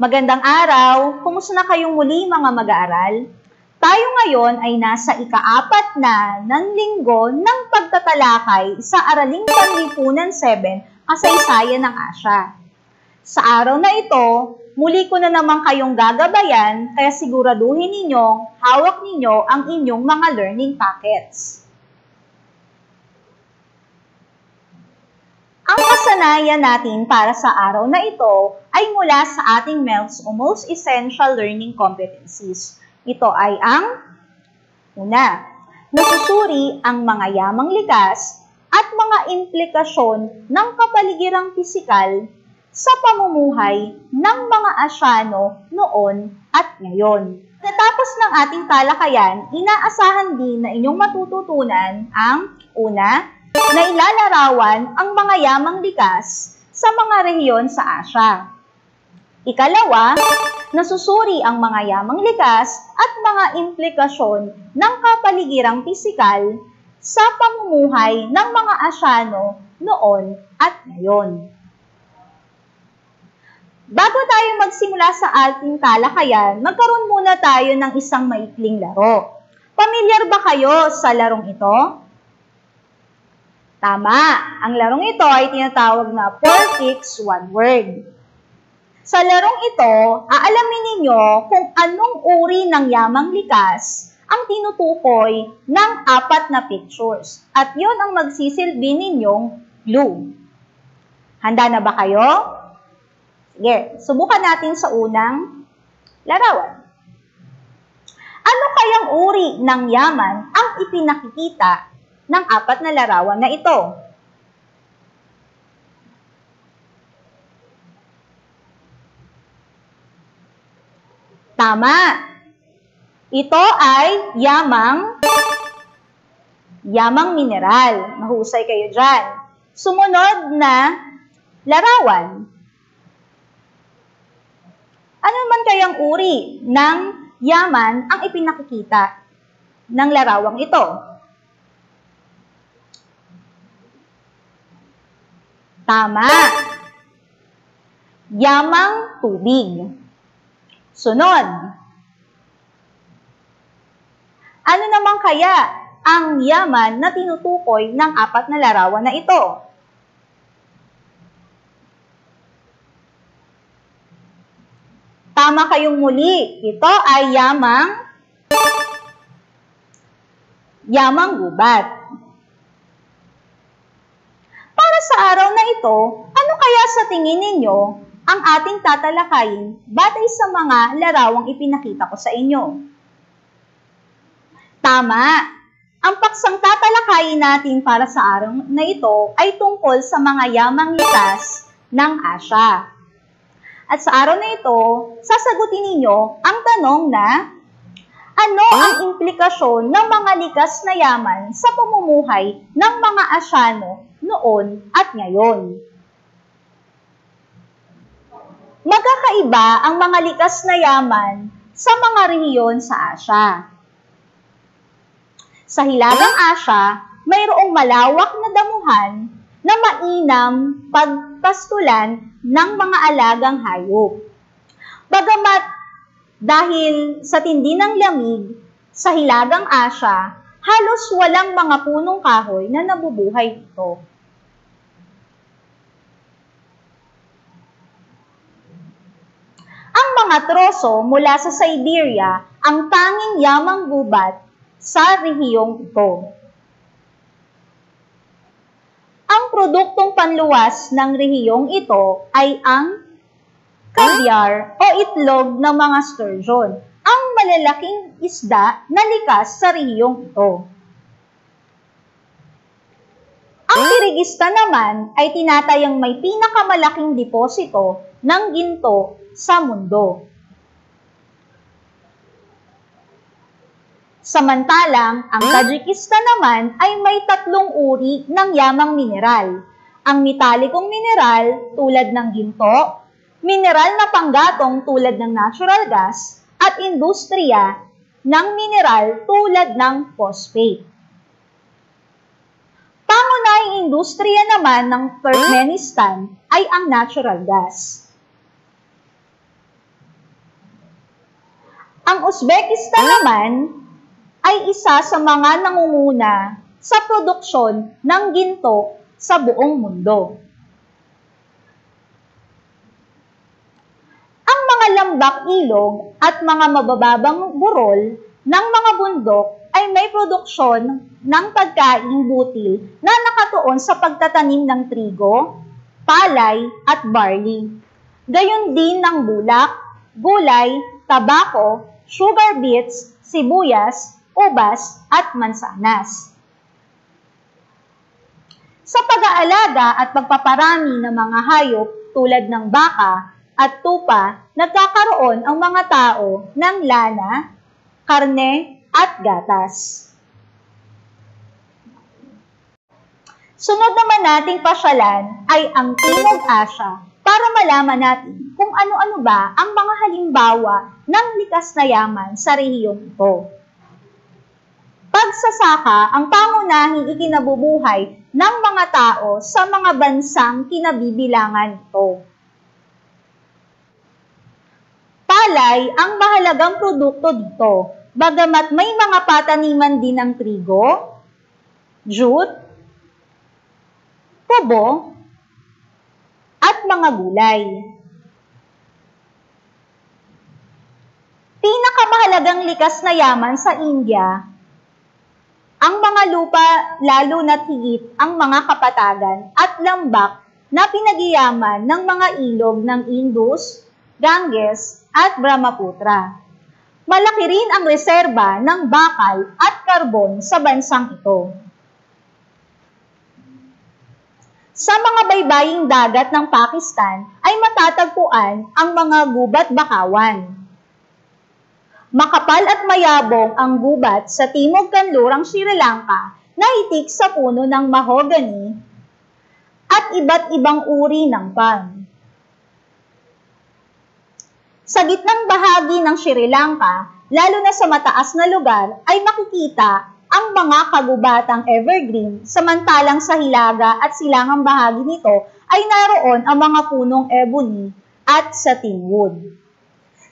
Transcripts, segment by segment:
Magandang araw! Kumusta na kayong muli mga mag-aaral? Tayo ngayon ay nasa ika-4 na ng linggo ng pagtatalakay sa Araling Panlipunan 7, Kasaysayan ng Asya. Sa araw na ito, muli ko na naman kayong gagabayan kaya siguraduhin ninyong hawak ninyo ang inyong mga learning packets. Ang kasanayan natin para sa araw na ito ay mula sa ating MELS o Most Essential Learning Competencies. Ito ay ang una, nasusuri ang mga yamang likas at mga implikasyon ng kapaligirang pisikal sa pamumuhay ng mga Asyano noon at ngayon. Natapos ng ating talakayan, inaasahan din na inyong matututunan ang una, na ilalarawan ang mga yamang likas sa mga rehiyon sa Asya. Ikalawa, nasusuri ang mga yamang likas at mga implikasyon ng kapaligirang pisikal sa pamumuhay ng mga Asyano noon at ngayon. Bago tayo magsimula sa ating talakayan, magkaroon muna tayo ng isang maikling laro. Pamilyar ba kayo sa larong ito? Tama, ang larong ito ay tinatawag na 4 picks, 1 word. Sa larong ito, aalamin ninyo kung anong uri ng yamang likas ang tinutukoy ng 4 na pictures. At yun ang magsisilbi ninyong clue. Handa na ba kayo? Sige, subukan natin sa unang larawan. Ano kayang uri ng yaman ang ipinakikita ng 4 na larawan na ito? Tama. Ito ay yamang mineral. Mahusay kayo dyan. Sumunod na larawan. Ano man kayang uri ng yaman ang ipinakikita ng larawang ito? Tama. Yamang tubig. Sunod. Ano naman kaya ang yaman na tinutukoy ng 4 na larawan na ito? Tama kayong muli. Ito ay yamang gubat. Para sa araw na ito, ano kaya sa tingin ninyo ang ating tatalakayin batay sa mga larawang ipinakita ko sa inyo? Tama! Ang paksang tatalakayin natin para sa araw na ito ay tungkol sa mga yamang likas ng Asya. At sa araw na ito, sasagutin ninyo ang tanong na ano ang implikasyon ng mga likas na yaman sa pamumuhay ng mga Asyano noon at ngayon? Magkakaiba ang mga likas na yaman sa mga rehiyon sa Asya. Sa Hilagang Asya, mayroong malawak na damuhan na mainam pagpastulan ng mga alagang hayop. Bagamat dahil sa tindi ng lamig sa Hilagang Asya, halos walang mga punong kahoy na nabubuhay dito. Ang mga troso mula sa Siberia ang tanging yamang gubat sa rehiyong ito. Ang produktong panluwas ng rehiyong ito ay ang caviar o itlog ng mga sturgeon, ang malalaking isda na likas sa rehiyong ito. Ang Kyrgyzstan naman ay tinatayang may pinakamalaking deposito ng ginto sa mundo. Samantalang, ang Tajikistan naman ay may 3 uri ng yamang mineral. Ang metalikong mineral tulad ng ginto, mineral na panggatong tulad ng natural gas, at industriya ng mineral tulad ng phosphate. Pangunahing industriya naman ng Turkmenistan ay ang natural gas. Ang Uzbekistan naman ay isa sa mga nangunguna sa produksyon ng ginto sa buong mundo. Ang mga lambak ilog at mga mabababang burol ng mga bundok ay may produksyon ng pagkaing butil na nakatuon sa pagtatanim ng trigo, palay at barley. Gayon din ng bulak, gulay, tabako, sugar beets, sibuyas, ubas at mansanas. Sa pag-aalaga at pagpaparami ng mga hayop tulad ng baka at tupa, nagkakaroon ang mga tao ng lana, karne at gatas. Sunod naman nating pasyalan ay ang Timog Asya para malaman natin kung ano-ano ba ang mga halimbawa ng likas na yaman sa rehiyong ito. Pagsasaka ang pangunahing ikinabubuhay ng mga tao sa mga bansang kinabibilangan ito. Palay ang mahalagang produkto dito, bagamat may mga pataniman din ng trigo, jute, tubo, at mga gulay. Pinakamahalagang likas na yaman sa India, ang mga lupa lalo na't higit ang mga kapatagan at lambak na pinagyayaman ng mga ilog ng Indus, Ganges at Brahmaputra. Malaki rin ang reserba ng bakal at karbon sa bansang ito. Sa mga baybaying dagat ng Pakistan ay matatagpuan ang mga gubat-bakawan. Makapal at mayabong ang gubat sa timog kanlurang Sri Lanka na itik sa puno ng mahogany at iba't ibang uri ng palm. Sa gitnang bahagi ng Sri Lanka, lalo na sa mataas na lugar, ay makikita ang mga kagubatang evergreen, samantalang sa hilaga at silangang bahagi nito ay naroon ang mga punong ebony at satinwood.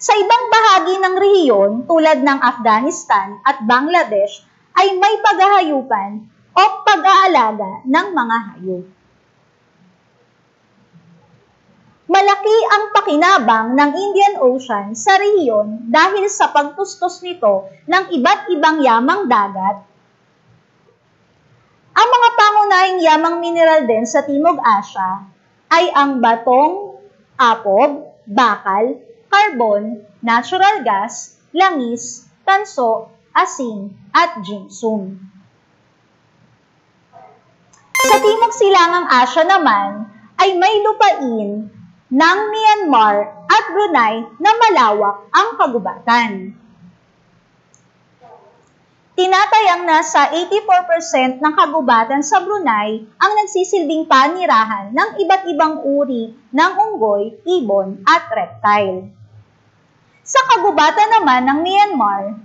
Sa ibang bahagi ng rehiyon tulad ng Afghanistan at Bangladesh ay may paghahayupan o pag-aalaga ng mga hayop. Malaki ang pakinabang ng Indian Ocean sa rehiyon dahil sa pagtustos nito ng iba't ibang yamang dagat. Ang mga pangunahing yamang mineral din sa Timog Asya ay ang batong, apog, bakal, carbon, natural gas, langis, tanso, asin, at ginseng. Sa Timog Silangang Asya naman ay may lupain ng Myanmar at Brunei na malawak ang kagubatan. Tinatayang nasa 84% ng kagubatan sa Brunei ang nagsisilbing panirahan ng iba't ibang uri ng unggoy, ibon, at reptile. Sa kagubatan naman ng Myanmar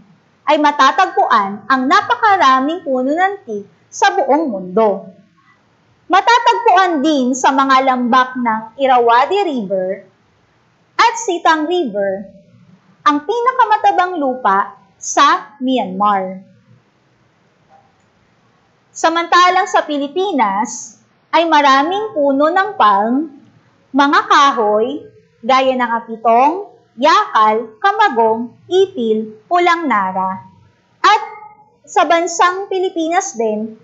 ay matatagpuan ang napakaraming puno ng teak sa buong mundo. Matatagpuan din sa mga lambak ng Irrawaddy River at Sitang River, ang pinakamatabang lupa sa Myanmar. Samantalang sa Pilipinas ay maraming puno ng palm, mga kahoy, gaya ng apitong, yakal, kamagong, ipil, pulang nara. At sa bansang Pilipinas din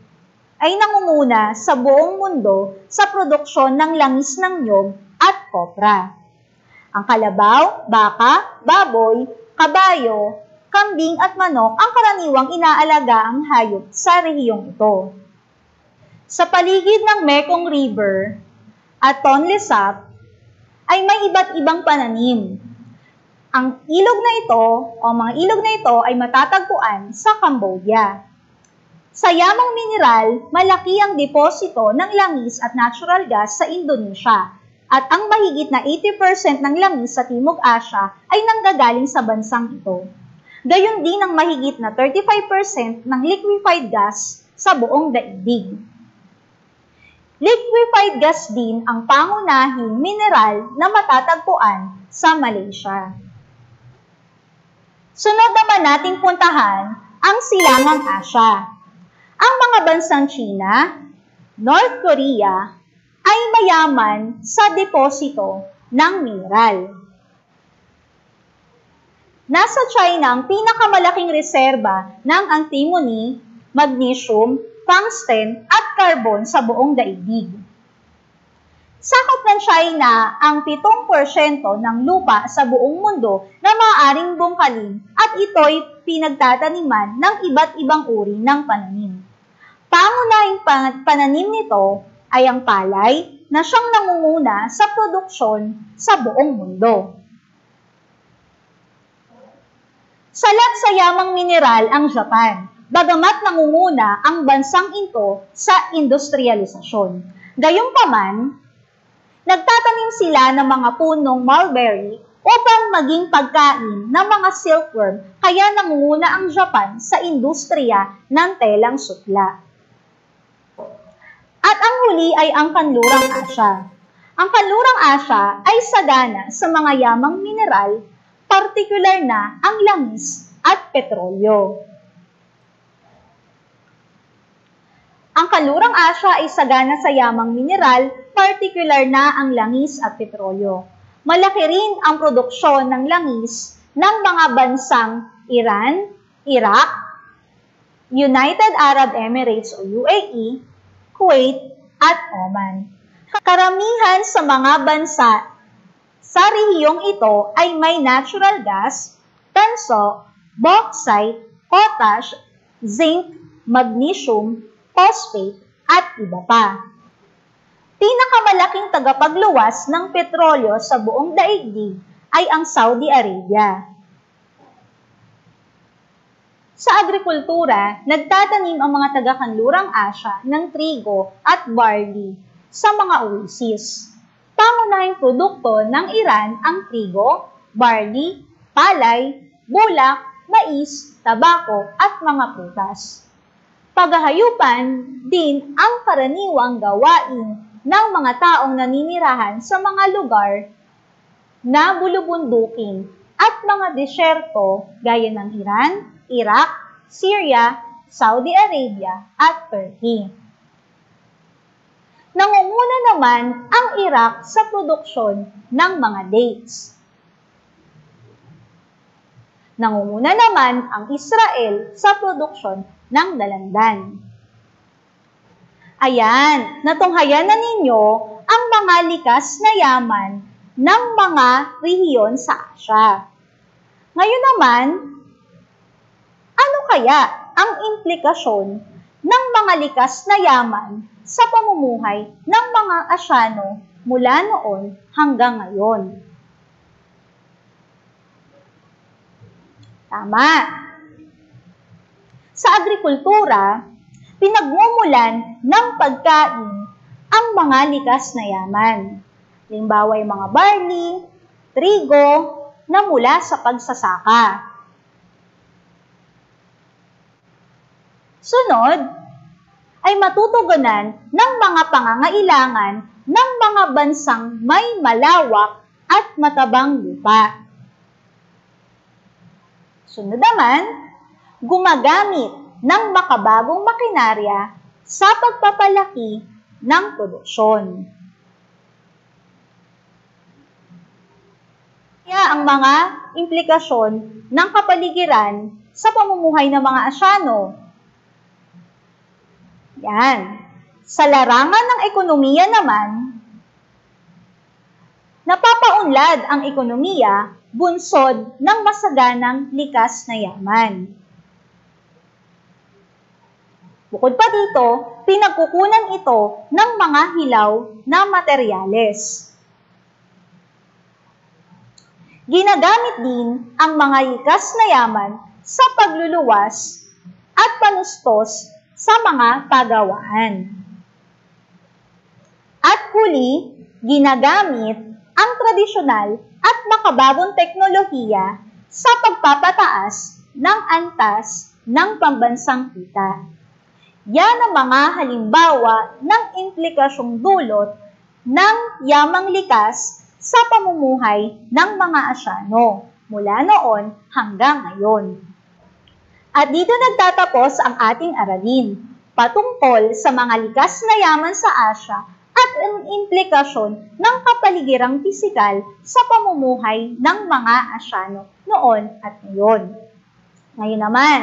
ay nangunguna sa buong mundo sa produksyon ng langis ng niyog at kopra. Ang kalabaw, baka, baboy, kabayo, kambing at manok ang karaniwang inaalagaang hayop sa rehiyong ito. Sa paligid ng Mekong River at Tonle Sap ay may iba't ibang pananim. Ang ilog na ito o mga ilog na ito ay matatagpuan sa Cambodia. Sa yamang mineral, malaki ang deposito ng langis at natural gas sa Indonesia at ang mahigit na 80% ng langis sa Timog Asya ay nanggagaling sa bansang ito. Gayon din ang mahigit na 35% ng liquefied gas sa buong daigdig. Liquefied gas din ang pangunahing mineral na matatagpuan sa Malaysia. Sunod naman nating puntahan ang Silangang Asya. Ang mga bansang China, North Korea ay mayaman sa deposito ng mineral. Nasa China ang pinakamalaking reserba ng antimony, magnesium, tungsten at carbon sa buong daigdig. Sakop ng China ang 7% ng lupa sa buong mundo na maaaring bungkalin at ito'y pinagtataniman ng iba't ibang uri ng pananim. Pangunahing pananim nito ay ang palay na siyang nangunguna sa produksyon sa buong mundo. Salat sa yamang mineral ang Japan, bagamat nangunguna ang bansang ito sa industrialisasyon. Gayunpaman, nagtatanim sila ng mga punong mulberry upang maging pagkain ng mga silkworm, kaya nangunguna ang Japan sa industriya ng telang sukla. At ang huli ay ang Kanlurang Asya. Ang Kanlurang Asya ay sagana sa mga yamang mineral, partikular na ang langis at petrolyo. Ang Kanlurang Asya ay sagana sa yamang mineral, partikular na ang langis at petrolyo. Malaki rin ang produksyon ng langis ng mga bansang Iran, Iraq, United Arab Emirates o UAE, Kuwait at Oman. Karamihan sa mga bansa sa rehiyong ito ay may natural gas, tanso, bauxite, potash, zinc, magnesium, phosphate, at iba pa. Pinakamalaking tagapagluwas ng petrolyo sa buong daigdig ay ang Saudi Arabia. Sa agrikultura, nagtatanim ang mga taga-Kanlurang Asya ng trigo at barley sa mga oasis. Pangunahing produkto ng Iran ang trigo, barley, palay, bulak, mais, tabako at mga prutas. Paghahayupan din ang karaniwang gawain ng mga taong naninirahan sa mga lugar na bulubundukin at mga desyerto gaya ng Iran, Iraq, Syria, Saudi Arabia at Turkey. Nangunguna naman ang Iraq sa produksyon ng mga dates. Nangunguna naman ang Israel sa produksyon ng dalandan. Ayan, natunghayan na ninyo ang mga likas na yaman ng mga rehiyon sa Asya. Ngayon naman, ano kaya ang implikasyon ng mga likas na yaman sa pamumuhay ng mga Asyano mula noon hanggang ngayon? Tama. Sa agrikultura, pinagmumulan ng pagkain ang mga likas na yaman. Halimbawa ay mga barley, trigo, na mula sa pagsasaka. Sunod ay matutugunan ng mga pangangailangan ng mga bansang may malawak at matabang lupa. Sunod naman, gumagamit ng makabagong makinarya sa pagpapalaki ng produksyon. Kaya ang mga implikasyon ng kapaligiran sa pamumuhay ng mga Asyano. Yan. Sa larangan ng ekonomiya naman, napapaunlad ang ekonomiya bunsod ng masaganang likas na yaman. Bukod pa dito, pinagkukunan ito ng mga hilaw na materyales. Ginagamit din ang mga likas na yaman sa pagluluwas at panustos sa mga pagawaan. At huli, ginagamit ang tradisyonal at makabagong teknolohiya sa pagpapataas ng antas ng pambansang kita. Yan ang mga halimbawa ng implikasyong dulot ng yamang likas sa pamumuhay ng mga Asyano mula noon hanggang ngayon. At dito nagtatapos ang ating aralin patungkol sa mga likas na yaman sa Asya at ang implikasyon ng kapaligirang pisikal sa pamumuhay ng mga Asyano noon at ngayon. Ngayon naman,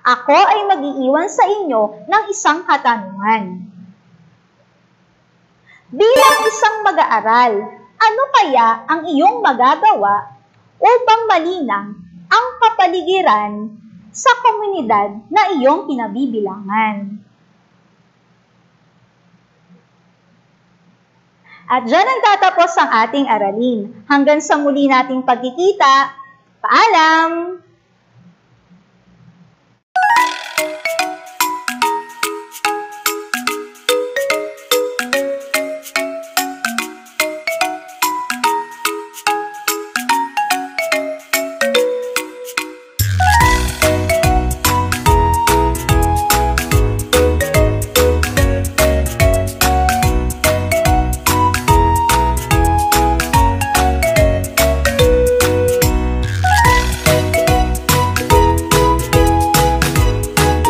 ako ay mag-iiwan sa inyo ng isang katanungan. Bilang isang mag-aaral, ano kaya ang iyong magagawa upang malinang ang kapaligiran sa komunidad na iyong kinabibilangan? At dyan nagtatapos ang ating aralin. Hanggang sa muli nating pagkikita, paalam!